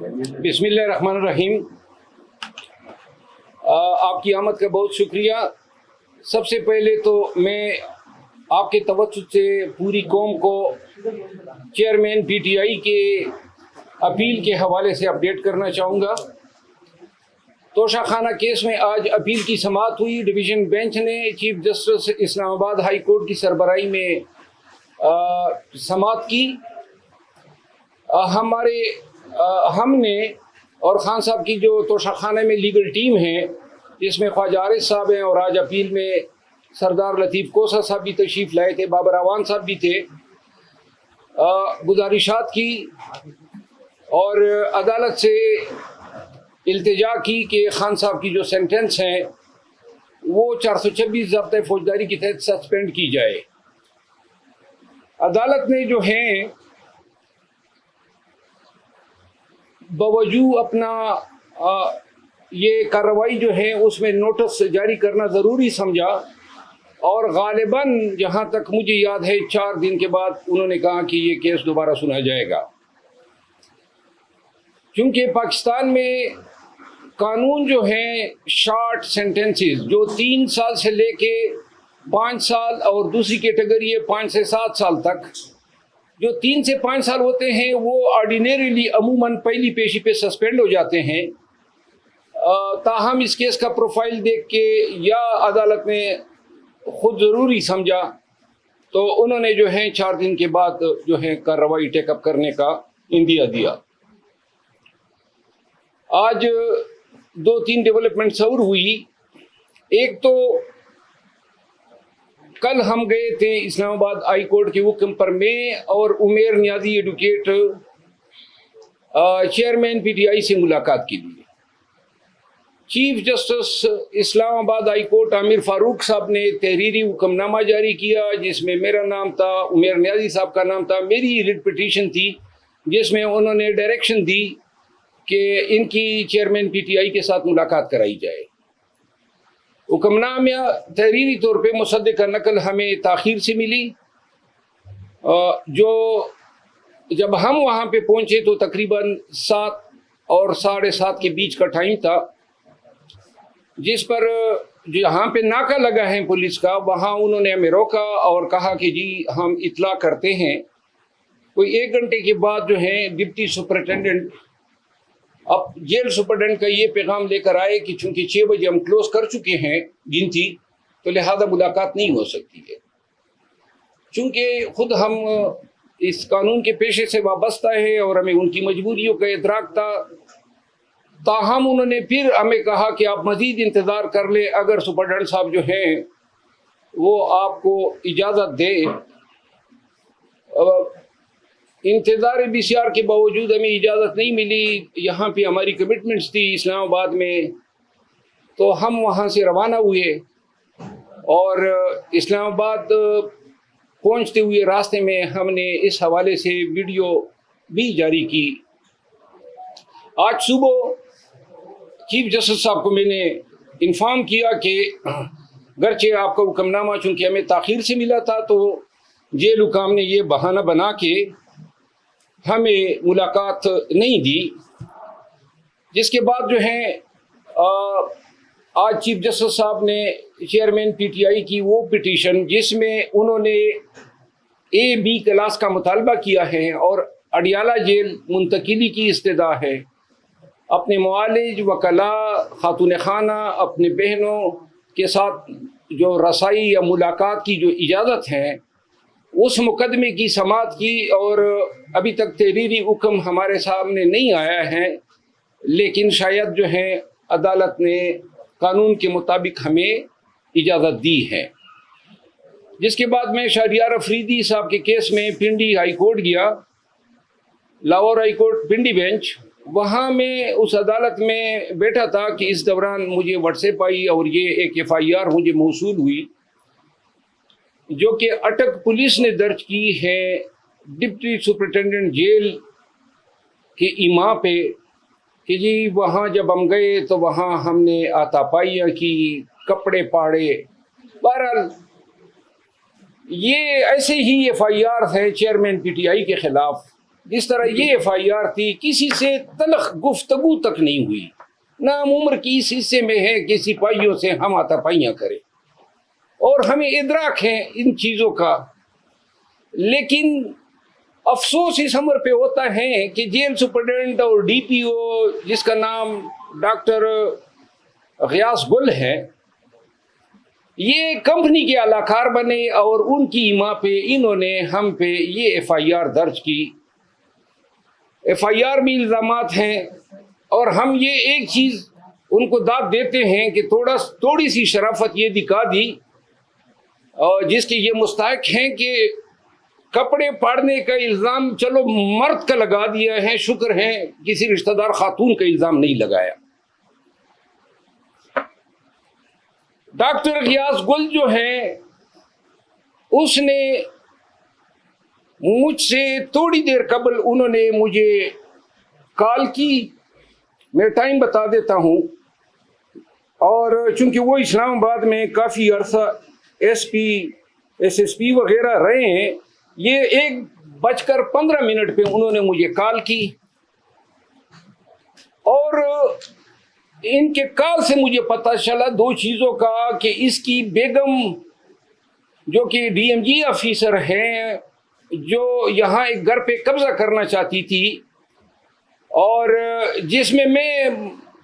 بسم اللہ الرحمن الرحیم۔ آپ کی آمد کا بہت شکریہ۔ سب سے پہلے تو میں آپ کے توسط سے پوری قوم کو چیئرمین پی ٹی آئی کے اپیل کے حوالے سے اپڈیٹ کرنا چاہوں گا۔ توشہ خانہ کیس میں آج اپیل کی سماعت ہوئی۔ ڈویژن بینچ نے چیف جسٹس اسلام آباد ہائی کورٹ کی سربراہی میں سماعت کی۔ ہم نے اور خان صاحب کی جو توشہ خانہ میں لیگل ٹیم ہے، جس میں خواجہ عارض صاحب ہیں، اور آج اپیل میں سردار لطیف کوسہ صاحب بھی تشریف لائے تھے، بابر اعوان صاحب بھی تھے، گزارشات کی اور عدالت سے التجا کی کہ خان صاحب کی جو سینٹنس ہیں وہ 426 ضابطۂ فوجداری کے تحت سسپینڈ کی جائے۔ عدالت نے جو ہیں باوجود اپنا یہ کارروائی جو ہے اس میں نوٹس جاری کرنا ضروری سمجھا، اور غالباً جہاں تک مجھے یاد ہے 4 دن کے بعد انہوں نے کہا کہ یہ کیس دوبارہ سنا جائے گا۔ چونکہ پاکستان میں قانون جو ہیں شارٹ سینٹنسز جو 3 سال سے لے کے 5 سال اور دوسری کیٹیگری ہے 5 سے 7 سال تک، جو 3 سے 5 سال ہوتے ہیں وہ آرڈینریلی عموماً پہلی پیشی پہ سسپینڈ ہو جاتے ہیں۔ تاہم اس کیس کا پروفائل دیکھ کے یا عدالت نے خود ضروری سمجھا تو انہوں نے جو ہے 4 دن کے بعد جو ہے کارروائی ٹیک اپ کرنے کا اندیا دیا۔ آج 2-3 ڈیولپمنٹس اور ہوئی۔ ایک تو کل ہم گئے تھے اسلام آباد ہائی کورٹ کے حکم پر، میں اور Umair Niazi advocate chairman P T I سے ملاقات کے لیے۔ چیف جسٹس اسلام آباد ہائی کورٹ عامر فاروق صاحب نے تحریری حکم نامہ جاری کیا جس میں میرا نام تھا، عمیر نیازی صاحب کا نام تھا، میری ریٹ پٹیشن تھی جس میں انہوں نے ڈائریکشن دی کہ ان کی چیئرمین پی ٹی آئی کے ساتھ ملاقات کرائی جائے۔ حکم نامہ تحریری طور پہ مصدقہ نقل ہمیں تاخیر سے ملی، جو جب ہم وہاں پہ پہنچے تو تقریباً 7 اور 7:30 کے بیچ کا ٹائم تھا، جس پر جہاں پہ ناکہ لگا ہے پولیس کا وہاں انہوں نے ہمیں روکا اور کہا کہ جی ہم اطلاع کرتے ہیں۔ کوئی 1 گھنٹے کے بعد جو ہے ڈپٹی سپرنٹینڈنٹ اب جیل سپرنٹینڈنٹ کا یہ پیغام لے کر آئے کہ چونکہ 6 بجے ہم کلوز کر چکے ہیں گنتی، تو لہذا ملاقات نہیں ہو سکتی ہے۔ چونکہ خود ہم اس قانون کے پیشے سے وابستہ ہے اور ہمیں ان کی مجبوریوں کا ادراک تھا، تاہم انہوں نے پھر ہمیں کہا کہ آپ مزید انتظار کر لیں، اگر سپرنٹینڈنٹ صاحب جو ہیں وہ آپ کو اجازت دے۔ انتظار BCR کے باوجود ہمیں اجازت نہیں ملی، یہاں پہ ہماری کمٹمنٹس تھی اسلام آباد میں، تو ہم وہاں سے روانہ ہوئے اور اسلام آباد پہنچتے ہوئے راستے میں ہم نے اس حوالے سے ویڈیو بھی جاری کی۔ آج صبح چیف جسٹس صاحب کو میں نے انفارم کیا کہ گرچہ آپ کا حکم نامہ چونکہ ہمیں تاخیر سے ملا تھا تو جیل حکام نے یہ بہانہ بنا کے ہمیں ملاقات نہیں دی، جس کے بعد جو ہے آج چیف جسٹس صاحب نے چیئرمین پی ٹی آئی کی وہ پٹیشن جس میں انہوں نے A-B کلاس کا مطالبہ کیا ہے اور اڈیالہ جیل منتقلی کی استدعا ہے، اپنے معالج، وکلاء، خاتون خانہ، اپنے بہنوں کے ساتھ جو رسائی یا ملاقات کی جو اجازت ہے اس مقدمے کی سماعت کی، اور ابھی تک تحریری حکم ہمارے سامنے نہیں آیا ہے، لیکن شاید جو ہے عدالت نے قانون کے مطابق ہمیں اجازت دی ہے۔ جس کے بعد میں شہریار افریدی صاحب کے کیس میں پنڈی ہائی کورٹ گیا، Lahore high court Pindi bench, وہاں میں اس عدالت میں بیٹھا تھا کہ اس دوران مجھے واٹس ایپ آئی اور یہ ایک FIR مجھے موصول ہوئی جو کہ اٹک پولیس نے درج کی ہے ڈپٹی سپرنٹینڈنٹ جیل کے ایما پہ کہ جی وہاں جب ہم گئے تو وہاں ہم نے آتا پائیاں کی، کپڑے پاڑے۔ بہرحال یہ ایسے ہی FIR ہے چیئرمین PTI کے خلاف جس طرح یہ ایف آئی آر تھی، کسی سے تلخ گفتگو تک نہیں ہوئی، نہ ہم عمر کی اس حصے میں ہے کہ سپاہیوں سے ہم ہاتھا پائیاں کریں، اور ہمیں ادراک ہے ان چیزوں کا۔ لیکن افسوس اس عمر پہ ہوتا ہے کہ جیل سپرڈنٹ اور ڈی پی او، جس کا نام ڈاکٹر غیاث گل ہے، یہ کمپنی کے اعلی کار بنے اور ان کی ایما پہ انہوں نے ہم پہ یہ ایف آئی آر درج کی۔ ایف آئی آر میں الزامات ہیں، اور ہم یہ ایک چیز ان کو داد دیتے ہیں کہ تھوڑی سی شرافت یہ دکھا دی، اور جس کے یہ مستحق ہیں کہ کپڑے پاڑنے کا الزام چلو مرد کا لگا دیا ہے، شکر ہے کسی رشتہ دار خاتون کا الزام نہیں لگایا۔ ڈاکٹر غیاث گل جو ہے، اس نے مجھ سے تھوڑی دیر قبل انہوں نے مجھے کال کی، میں ٹائم بتا دیتا ہوں، اور چونکہ وہ اسلام آباد میں کافی عرصہ S P S S P وغیرہ رہے ہیں، یہ 1:15 پہ انہوں نے مجھے کال کی، اور ان کے کال سے مجھے پتہ چلا دو چیزوں کا، کہ اس کی بیگم جو کہ ڈی ایم جی آفیسر ہیں، جو یہاں ایک گھر پہ قبضہ کرنا چاہتی تھی، اور جس میں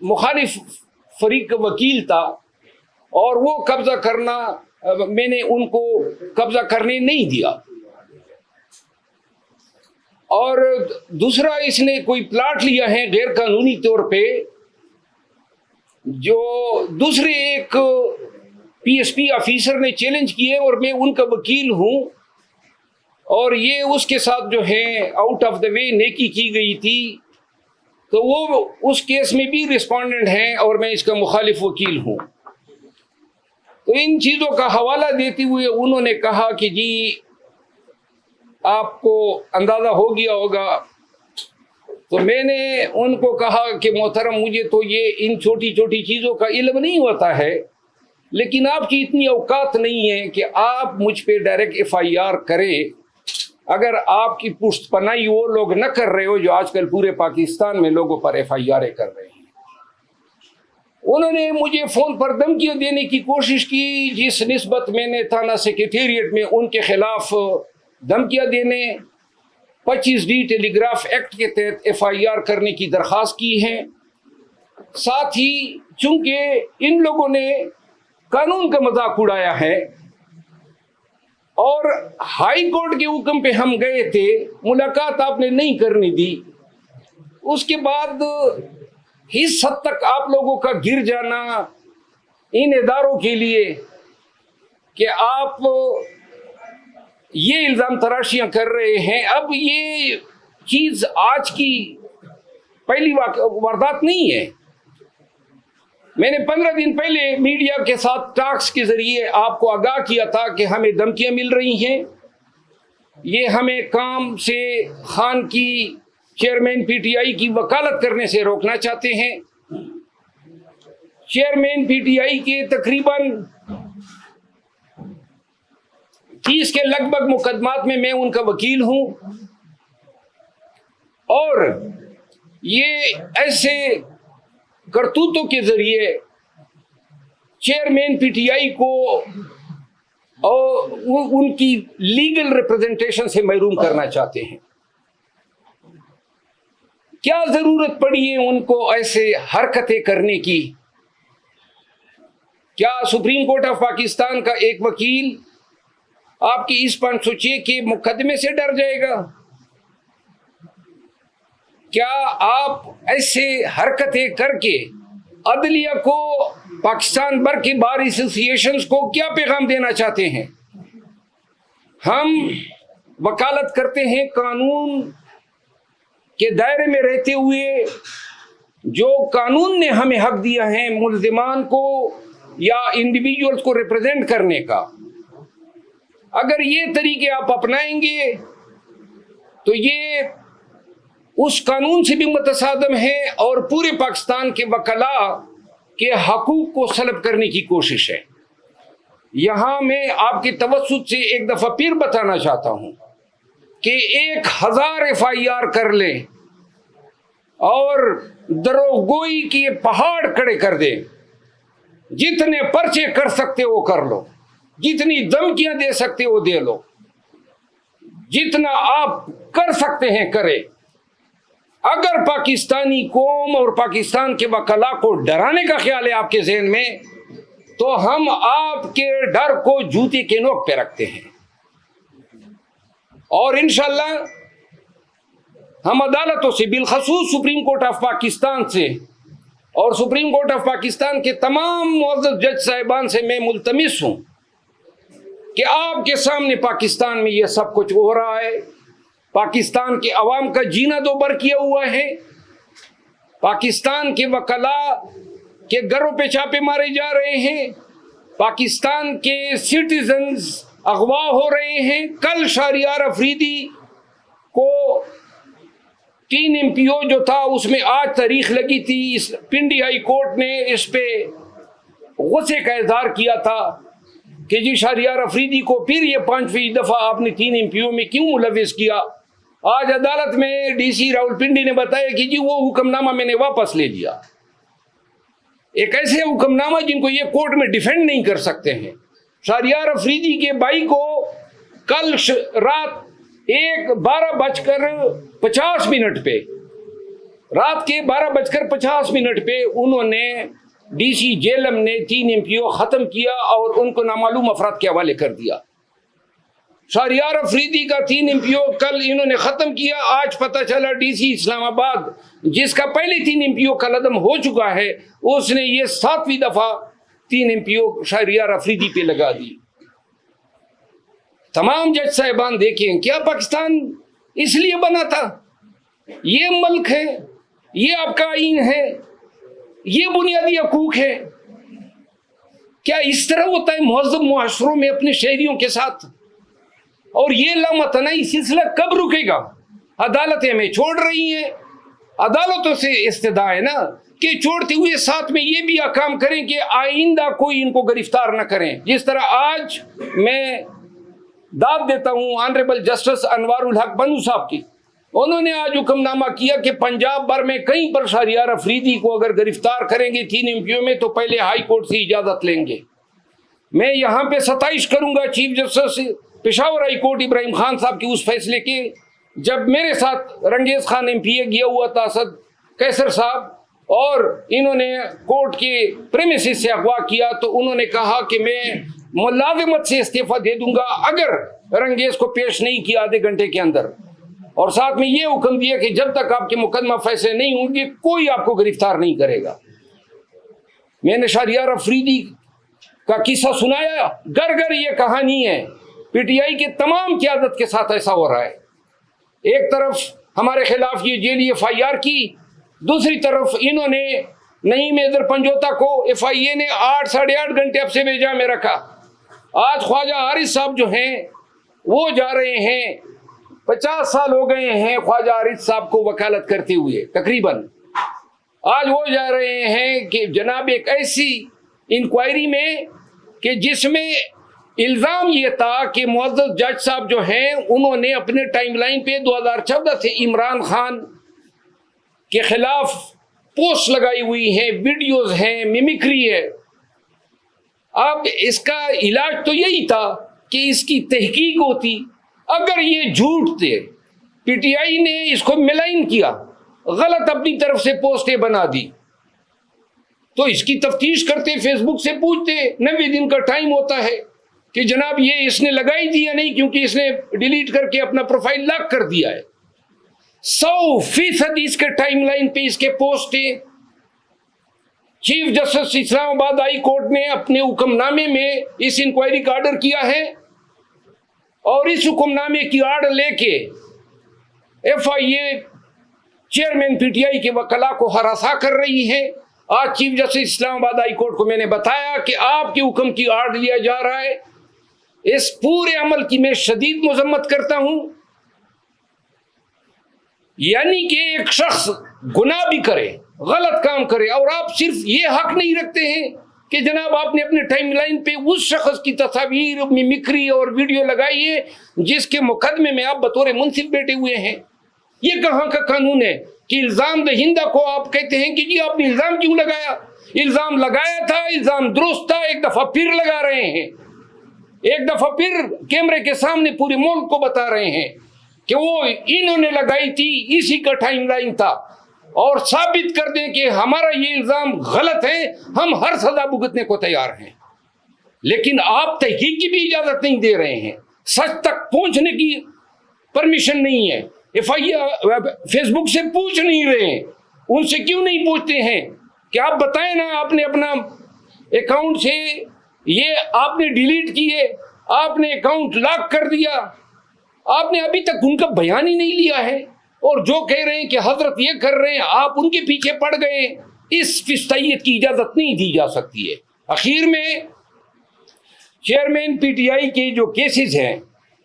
مخالف فریق کا وکیل تھا، اور وہ قبضہ کرنا میں نے ان کو قبضہ کرنے نہیں دیا، اور دوسرا اس نے کوئی پلاٹ لیا ہے غیر قانونی طور پہ، جو دوسرے ایک پی ایس پی آفیسر نے چیلنج کیے، اور میں ان کا وکیل ہوں، اور یہ اس کے ساتھ جو ہے آؤٹ آف دا وے نیکی کی گئی تھی، تو وہ اس کیس میں بھی رسپونڈنٹ ہیں، اور میں اس کا مخالف وکیل ہوں۔ تو ان چیزوں کا حوالہ دیتے ہوئے انہوں نے کہا کہ جی آپ کو اندازہ ہو گیا ہوگا، تو میں نے ان کو کہا کہ محترم مجھے تو یہ ان چھوٹی چھوٹی چیزوں کا علم نہیں ہوتا ہے، لیکن آپ کی اتنی اوقات نہیں ہے کہ آپ مجھ پہ ڈائریکٹ ایف آئی آر کرے، اگر آپ کی پشت پناہی وہ لوگ نہ کر رہے ہو جو آج کل پورے پاکستان میں لوگوں پر ایف آئی آر کر رہے ہیں۔ انہوں نے مجھے فون پر دھمکیاں دینے کی کوشش کی، جس نسبت میں نے تھانہ سیکریٹریٹ میں ان کے خلاف دھمکیاں دینے 25D ٹیلی گراف ایکٹ کے تحت ایف آئی آر کرنے کی درخواست کی ہے۔ ساتھ ہی چونکہ ان لوگوں نے قانون کا مذاق اڑایا ہے، اور ہائی کورٹ کے حکم پہ ہم گئے تھے، ملاقات آپ نے نہیں کرنی دی، اس کے بعد اس حد تک آپ لوگوں کا گر جانا ان اداروں کے لیے کہ آپ یہ الزام تراشیاں کر رہے ہیں۔ اب یہ چیز آج کی پہلی واردات نہیں ہے، میں نے 15 دن پہلے میڈیا کے ساتھ ٹاکس کے ذریعے آپ کو آگاہ کیا تھا کہ ہمیں دھمکیاں مل رہی ہیں، یہ ہمیں کام سے خان کی چیئرمین پی ٹی آئی کی وکالت کرنے سے روکنا چاہتے ہیں۔ چیئرمین پی ٹی آئی کے تقریباً 30 کے لگ بھگ مقدمات میں ان کا وکیل ہوں، اور یہ ایسے کرتوتوں کے ذریعے چیئرمین پی ٹی آئی کو اور ان کی لیگل ریپرزنٹیشن سے محروم کرنا چاہتے ہیں۔ کیا ضرورت پڑی ہے ان کو ایسے حرکتیں کرنے کی؟ کیا سپریم کورٹ آف پاکستان کا ایک وکیل آپ کی اس 506 کے مقدمے سے ڈر جائے گا؟ کیا آپ ایسے حرکتیں کر کے عدلیہ کو، پاکستان بھر کے بار ایسوسیشنز کو کیا پیغام دینا چاہتے ہیں؟ ہم وکالت کرتے ہیں قانون کے دائرے میں رہتے ہوئے، جو قانون نے ہمیں حق دیا ہے ملزمان کو یا انڈیویجولز کو ریپرزینٹ کرنے کا۔ اگر یہ طریقے آپ اپنائیں گے تو یہ اس قانون سے بھی متصادم ہے، اور پورے پاکستان کے وکلاء کے حقوق کو سلب کرنے کی کوشش ہے۔ یہاں میں آپ کے توسط سے ایک دفعہ پھر بتانا چاہتا ہوں کہ 1000 FIR کر لیں اور دروغگوئی کی پہاڑ کھڑے کر دیں، جتنے پرچے کر سکتے وہ کر لو، جتنی دھمکیاں دے سکتے وہ دے لو، جتنا آپ کر سکتے ہیں کریں۔ اگر پاکستانی قوم اور پاکستان کے وکلاء کو ڈرانے کا خیال ہے آپ کے ذہن میں، تو ہم آپ کے ڈر کو جوتے کے نوک پہ رکھتے ہیں، اور انشاءاللہ ہم عدالتوں سے، بالخصوص سپریم کورٹ آف پاکستان سے اور سپریم کورٹ آف پاکستان کے تمام معزز جج صاحبان سے میں ملتمس ہوں کہ آپ کے سامنے پاکستان میں یہ سب کچھ ہو رہا ہے، پاکستان کے عوام کا جینا دوبر کیا ہوا ہے، پاکستان کے وکلاء کے گھروں پہ چھاپے مارے جا رہے ہیں، پاکستان کے سٹیزنز اغوا ہو رہے ہیں۔ کل شہریار افریدی کو 3 MPO جو تھا اس میں آج تاریخ لگی تھی، پنڈی ہائی کورٹ نے اس پہ غصے کا اظہار کیا تھا کہ جی شہریار افریدی کو پھر یہ 5ویں دفعہ آپ نے 3 MPO میں کیوں ملوث کیا۔ آج عدالت میں DC راولپنڈی نے بتایا کہ جی وہ حکم نامہ میں نے واپس لے لیا۔ ایک ایسے حکم نامہ جن کو یہ کورٹ میں ڈیفینڈ نہیں کر سکتے ہیں۔ شہریار افریدی کے بھائی کو کل رات 12:50 پہ، رات کے 12:50 پہ انہوں نے DC جیلم نے 3 MPO ختم کیا اور ان کو نامعلوم افراد کے حوالے کر دیا۔ شہریار افریدی کا 3 MPO کل انہوں نے ختم کیا، آج پتہ چلا DC اسلام آباد جس کا پہلے 3 MPO کل عدم ہو چکا ہے، اس نے یہ 7ویں دفعہ 3 MPO شہریار افریدی پہ لگا دی۔ تمام جج صاحبان دیکھیں، کیا پاکستان اس لیے بنا تھا؟ یہ ملک ہے، یہ آپ کا آئین ہے، یہ بنیادی حقوق ہے۔ کیا اس طرح ہوتا ہے مہذب معاشروں میں اپنے شہریوں کے ساتھ؟ اور یہ لامتناہی سلسلہ کب رکے گا؟ عدالتیں ہمیں چھوڑ رہی ہیں، عدالتوں سے استدعا ہے نا کہ چھوڑتے ہوئے ساتھ میں یہ بھی احکام کریں کہ آئندہ کوئی ان کو گرفتار نہ کریں۔ جس طرح آج میں داد دیتا ہوں آنریبل جسٹس انوار الحق بنو صاحب کی، انہوں نے آج حکم نامہ کیا کہ پنجاب بھر میں کہیں پر شہریار افریدی کو اگر گرفتار کریں گے 3 MPO میں تو پہلے ہائی کورٹ سے اجازت لیں گے۔ میں یہاں پہ ستائش کروں گا chief justice Peshawar high court Ibrahim Khan sahib کی اس فیصلے کے، جب میرے ساتھ رنگیز خان MPA گیا ہوا تھا، اسد کیسر صاحب، اور انہوں نے کورٹ کے پریمیسز سے اغوا کیا، تو انہوں نے کہا کہ میں ملازمت سے استعفیٰ دے دوں گا اگر رنگیز کو پیش نہیں کیا آدھے گھنٹے کے اندر، اور ساتھ میں یہ حکم دیا کہ جب تک آپ کے مقدمہ فیصلے نہیں ہوں گے کوئی آپ کو گرفتار نہیں کرے گا۔ میں نے شہریار افریدی کا قصہ سنایا، گھر گھر یہ کہانی ہے، PTI کے تمام قیادت کے ساتھ ایسا ہو رہا ہے۔ ایک طرف ہمارے خلاف یہ جیلی FIR کی، دوسری طرف انہوں نے نعیم حیدر پنجوتا کو FIA نے 8-8.5 گھنٹے اب سے بھیجا میں رکھا۔ آج خواجہ حارث صاحب جو ہیں وہ جا رہے ہیں، 50 سال ہو گئے ہیں خواجہ حارث صاحب کو وکالت کرتے ہوئے تقریباً، آج وہ جا رہے ہیں کہ جناب ایک ایسی انکوائری میں کہ جس میں الزام یہ تھا کہ معزز جج صاحب جو ہیں انہوں نے اپنے ٹائم لائن پہ 2014 سے عمران خان کے خلاف پوسٹ لگائی ہوئی ہیں، ویڈیوز ہیں، میمکری ہے۔ اب اس کا علاج تو یہی تھا کہ اس کی تحقیق ہوتی، اگر یہ جھوٹ تھے، PTI نے اس کو ملائن کیا، غلط اپنی طرف سے پوسٹیں بنا دی، تو اس کی تفتیش کرتے، فیس بک سے پوچھتے، 90 دن کا ٹائم ہوتا ہے کہ جناب یہ اس نے لگائی دی یا نہیں، کیونکہ اس نے ڈیلیٹ کر کے اپنا پروفائل لاک کر دیا ہے۔ 100% اس کے ٹائم لائن پہ اس کے پوسٹیں۔ چیف جسٹس اسلام آباد ہائی کورٹ نے اپنے حکم نامے میں اس انکوائری کا آرڈر کیا ہے، اور اس حکم نامے کی آڑ لے کے FIA چیئرمین PTI کے وکلاء کو ہراساں کر رہی ہے۔ آج چیف جسٹس اسلام آباد ہائی کورٹ کو میں نے بتایا کہ آپ کے حکم کی آڑ لیا جا رہا ہے، اس پورے عمل کی میں شدید مذمت کرتا ہوں۔ یعنی کہ ایک شخص گناہ بھی کرے، غلط کام کرے، اور آپ صرف یہ حق نہیں رکھتے ہیں کہ جناب آپ نے اپنے ٹائم لائن پہ اس شخص کی تصاویر ممکری اور ویڈیو لگائی ہے جس کے مقدمے میں آپ بطور منصف بیٹھے ہوئے ہیں. یہ کہاں کا قانون ہے کہ الزام دہندہ کو آپ کہتے ہیں کہ جی آپ نے الزام کیوں لگایا؟ الزام لگایا تھا، الزام درست تھا، ایک دفعہ پھر لگا رہے ہیں، ایک دفعہ پھر کیمرے کے سامنے پورے ملک کو بتا رہے ہیں کہ وہ انہوں نے لگائی تھی، اسی کا ٹائم لائن تھا، اور ثابت کر دیں کہ ہمارا یہ الزام غلط ہے، ہم ہر سزا بھگتنے کو تیار ہیں. لیکن آپ تحقیق کی بھی اجازت نہیں دے رہے ہیں، سچ تک پہنچنے کی پرمیشن نہیں ہے. فیس بک سے پوچھ نہیں رہے ہیں، ان سے کیوں نہیں پوچھتے ہیں کہ آپ بتائیں نا، آپ نے اپنا اکاؤنٹ سے یہ آپ نے ڈیلیٹ کیے، آپ نے اکاؤنٹ لاک کر دیا، آپ نے ابھی تک ان کا بیان ہی نہیں لیا ہے، اور جو کہہ رہے ہیں کہ حضرت یہ کر رہے ہیں آپ ان کے پیچھے پڑ گئے. اس فستائیت کی اجازت نہیں دی جا سکتی ہے. اخیر میں چیئرمین پی ٹی آئی کے جو کیسز ہیں،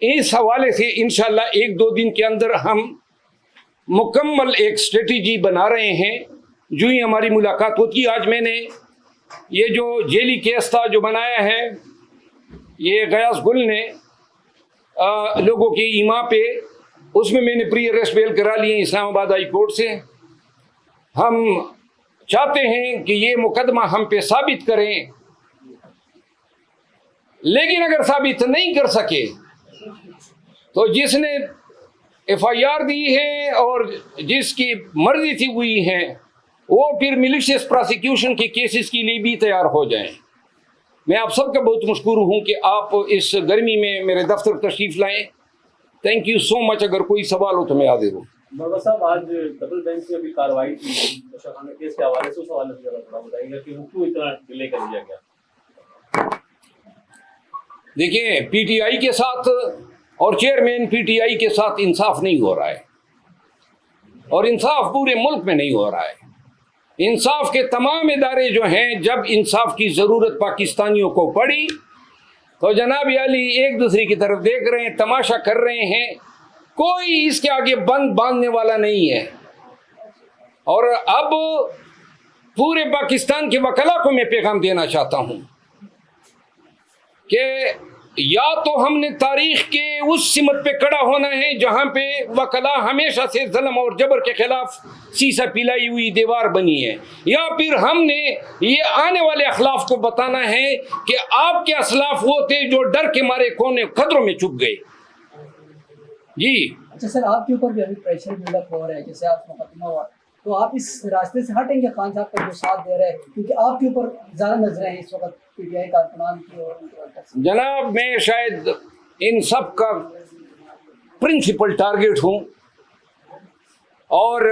اس حوالے سے انشاءاللہ 1-2 دن کے اندر ہم مکمل ایک اسٹریٹجی بنا رہے ہیں. جو ہی ہماری ملاقات ہوتی، آج میں نے یہ جو جیلی کیس تھا جو بنایا ہے، یہ غیاث گل نے لوگوں کی ایما پہ، اس میں نے پری اریسٹ بیل کرا لیے اسلام آباد ہائی کورٹ سے. ہم چاہتے ہیں کہ یہ مقدمہ ہم پہ ثابت کریں، لیکن اگر ثابت نہیں کر سکے تو جس نے ایف آئی آر دی ہے اور جس کی مرضی سے ہوئی ہے وہ پھر ملیشیس پراسیکیوشن کے کیسز کے لیے بھی تیار ہو جائیں. میں آپ سب کا بہت مشکور ہوں کہ آپ اس گرمی میں میرے دفتر تشریف لائیں. تھینک یو سو مچ. اگر کوئی سوال ہو تو میں حاضر ہوں. مروا صاحب، آج ڈبل بینچ میں بھی کارروائی کی بشر خانہ کیس کے حوالے سے، اس حوالے سے ذرا تھوڑا بتائیے گا کہ وہ کیوں اتنا ڈیلے کر دیا گیا؟ دیکھیں، پی ٹی آئی کے ساتھ اور چیئرمین پی ٹی آئی کے ساتھ انصاف نہیں ہو رہا ہے، اور انصاف پورے ملک میں نہیں ہو رہا ہے. انصاف کے تمام ادارے جو ہیں، جب انصاف کی ضرورت پاکستانیوں کو پڑی تو جناب علی ایک دوسرے کی طرف دیکھ رہے ہیں، تماشا کر رہے ہیں. کوئی اس کے آگے بند باندھنے والا نہیں ہے. اور اب پورے پاکستان کے وکلا کو میں پیغام دینا چاہتا ہوں کہ یا تو ہم نے تاریخ کے اس سمت پہ کڑا ہونا ہے جہاں پہ وکلا ہمیشہ سے ظلم اور جبر کے خلاف سیسا پلائی ہوئی دیوار بنی ہے، یا پھر ہم نے یہ آنے والے اخلاف کو بتانا ہے کہ آپ کے اسلاف وہ تھے جو ڈر کے مارے کونے خطروں میں چھپ گئے. جی اچھا سر، آپ کے اوپر بھی ابھی پریشر بلڈ اپ ہو رہا ہے، جیسے آپ مقدمہ ہوا، تو آپ اس راستے سے ہٹیں گے خان صاحب کا جو ساتھ دے رہے ہیں، کیونکہ آپ کے اوپر زیادہ نظریں ہیں اس وقت پی ٹی آئی کارکنان کی اور ان کے. جناب، میں شاید ان سب کا پرنسپل ٹارگیٹ ہوں، اور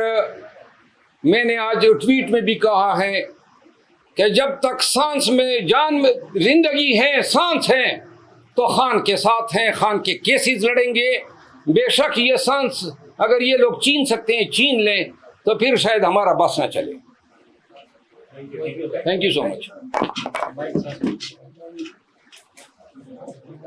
میں نے آج ٹویٹ میں بھی کہا ہے کہ جب تک سانس میں جان میں زندگی ہے، سانس ہے، تو خان کے ساتھ ہیں، خان کے کیسز لڑیں گے. بے شک یہ سانس اگر یہ لوگ چھین سکتے ہیں چھین لیں، تو پھر شاید ہمارا بس نہ چلے. Thank you so much.